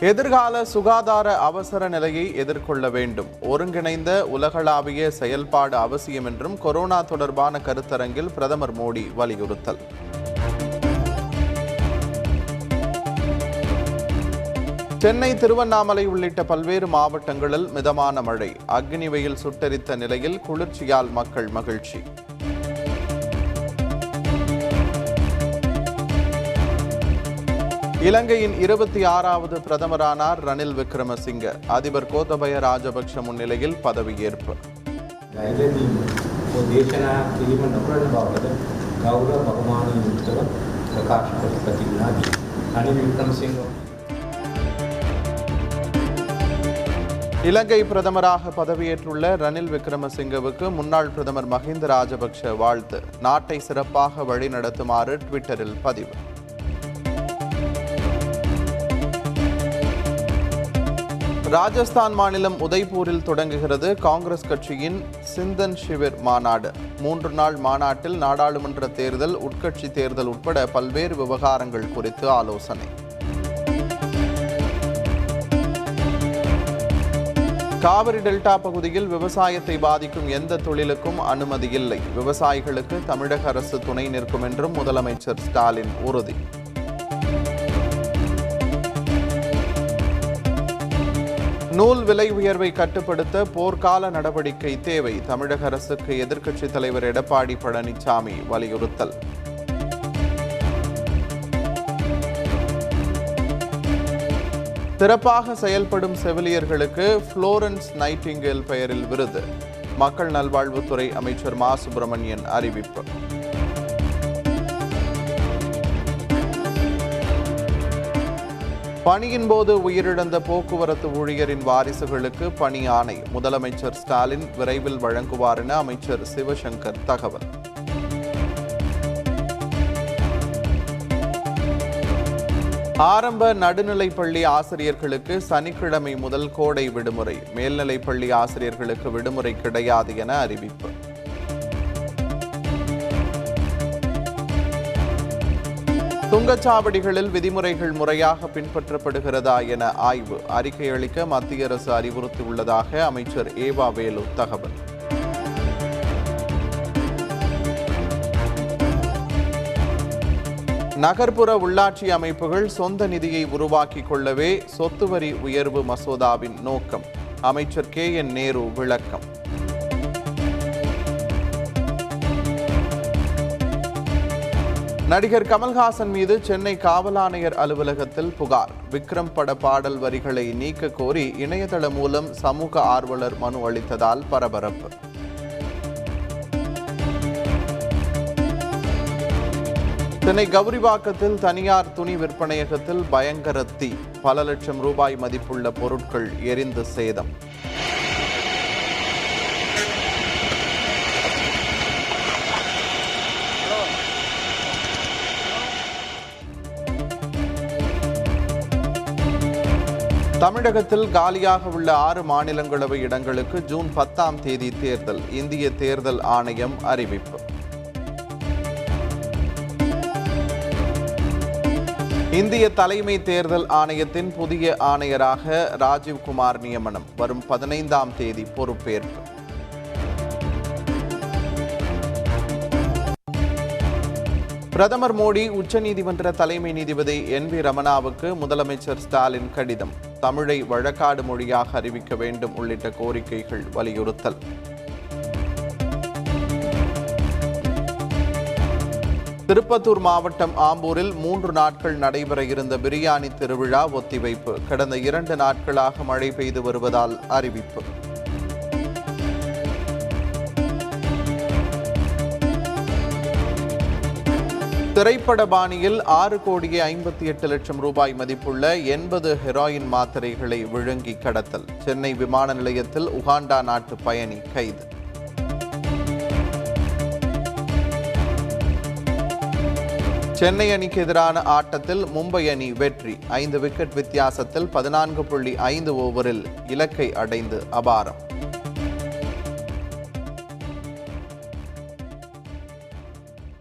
எதிர்கால சுகாதார அவசர நிலையை எதிர்கொள்ள வேண்டும். ஒருங்கிணைந்த உலகளாவிய செயல்பாடு அவசியம் என்றும் கொரோனா தொடர்பான கருத்தரங்கில் பிரதமர் மோடி வலியுறுத்தல். சென்னை, திருவண்ணாமலை உள்ளிட்ட பல்வேறு மாவட்டங்களில் மிதமான மழை. அக்னி வெயில் சுட்டெரித்த நிலையில் குளிர்ச்சியால் மக்கள் மகிழ்ச்சி. இலங்கையின் 26வது பிரதமரானார் ரணில் விக்ரமசிங்க. அதிபர் கோத்தபய ராஜபக்ஷ முன்னிலையில் பதவியேற்பு. இலங்கை பிரதமராக பதவியேற்றுள்ள ரணில் விக்ரமசிங்கவுக்கு முன்னாள் பிரதமர் மஹிந்த ராஜபக்ஷ வாழ்த்து. நாட்டை சிறப்பாக வழிநடத்துமாறு ட்விட்டரில் பதிவு. ராஜஸ்தான் மாநிலம் உதய்பூரில் தொடங்குகிறது காங்கிரஸ் கட்சியின் சிந்தன் ஷிவிர் மாநாடு. 3 நாள் மாநாட்டில் நாடாளுமன்ற தேர்தல், உட்கட்சி தேர்தல் உட்பட பல்வேறு விவகாரங்கள் குறித்து ஆலோசனை. காவிரி டெல்டா பகுதியில் விவசாயத்தை பாதிக்கும் எந்த தொழிலுக்கும் அனுமதி இல்லை. விவசாயிகளுக்கு தமிழக அரசு துணை நிற்கும் என்றும் முதலமைச்சர் ஸ்டாலின் உறுதி. நூல் விலை உயர்வை கட்டுப்படுத்த போர்க்கால நடவடிக்கை தேவை. தமிழக அரசுக்கு எதிர்க்கட்சித் தலைவர் எடப்பாடி பழனிசாமி வலியுறுத்தல். சிறப்பாக செயல்படும் செவிலியர்களுக்கு புளோரன்ஸ் நைட்டிங்கேல் பெயரில் விருது. மக்கள் நல்வாழ்வுத்துறை அமைச்சர் மா சுப்பிரமணியன் அறிவிப்பு. பணியின் போது உயிரிழந்த போக்குவரத்து ஊழியரின் வாரிசுகளுக்கு பணி ஆணை. முதலமைச்சர் ஸ்டாலின் விரைவில் வழங்குவார் என அமைச்சர் சிவசங்கர் தகவல். ஆரம்ப நடுநிலைப்பள்ளி ஆசிரியர்களுக்கு சனிக்கிழமை முதல் கோடை விடுமுறை. மேல்நிலைப்பள்ளி ஆசிரியர்களுக்கு விடுமுறை கிடையாது என அறிவிப்பு. சுங்கச்சாவடிகளில் விதிமுறைகள் முறையாக பின்பற்றப்படுகிறதா என ஆய்வு. அறிக்கை அளிக்க மத்திய அரசு அறிவுறுத்தியுள்ளதாக அமைச்சர் ஏவா வேலு தகவல். நகர்ப்புற உள்ளாட்சி அமைப்புகள் சொந்த நிதியை உருவாக்கிக் கொள்ளவே சொத்து வரி உயர்வு மசோதாவின் நோக்கம். அமைச்சர் KN நேரு விளக்கம். நடிகர் கமல்ஹாசன் மீது சென்னை காவல் ஆணையர் அலுவலகத்தில் புகார். விக்ரம் பட பாடல் வரிகளை நீக்க கோரி இணையதளம் மூலம் சமூக ஆர்வலர் மனு அளித்ததால் பரபரப்பு. சென்னை கௌரிவாக்கத்தில் தனியார் துணி விற்பனையகத்தில் பயங்கர தீ. பல லட்சம் ரூபாய் மதிப்புள்ள பொருட்கள் எரிந்து சேதம். தமிழகத்தில் காலியாக உள்ள 6 மாநிலங்களவை இடங்களுக்கு ஜூன் 10ஆம் தேதி தேர்தல். இந்திய தேர்தல் ஆணையம் அறிவிப்பு. இந்திய தலைமை தேர்தல் ஆணையத்தின் புதிய ஆணையராக ராஜீவ்குமார் நியமனம். வரும் 15ஆம் தேதி பொறுப்பேற்பு. பிரதமர் மோடி உச்சநீதிமன்ற தலைமை நீதிபதி NV ரமணாவுக்கு முதலமைச்சர் ஸ்டாலின் கடிதம். தமிழை வழக்காடு மொழியாக அறிவிக்க வேண்டும் உள்ளிட்ட கோரிக்கைகள் வலியுறுத்தல். திருப்பத்தூர் மாவட்டம் ஆம்பூரில் 3 நாட்கள் நடைபெற இருந்த பிரியாணி திருவிழா ஒத்திவைப்பு. கடந்த 2 நாட்களாக மழை பெய்து வருவதால் அறிவிப்பு. திரைப்பட பாணியில் 6,58,00,000 ரூபாய் மதிப்புள்ள 80 ஹெராயின் மாத்திரைகளை விழுங்கி கடத்தல். சென்னை விமான நிலையத்தில் உகாண்டா நாட்டு பயணி கைது. சென்னை அணிக்கு எதிரான ஆட்டத்தில் மும்பை அணி வெற்றி. 5 விக்கெட் வித்தியாசத்தில் 14.5 ஓவரில் இலக்கை அடைந்து அபாரம்.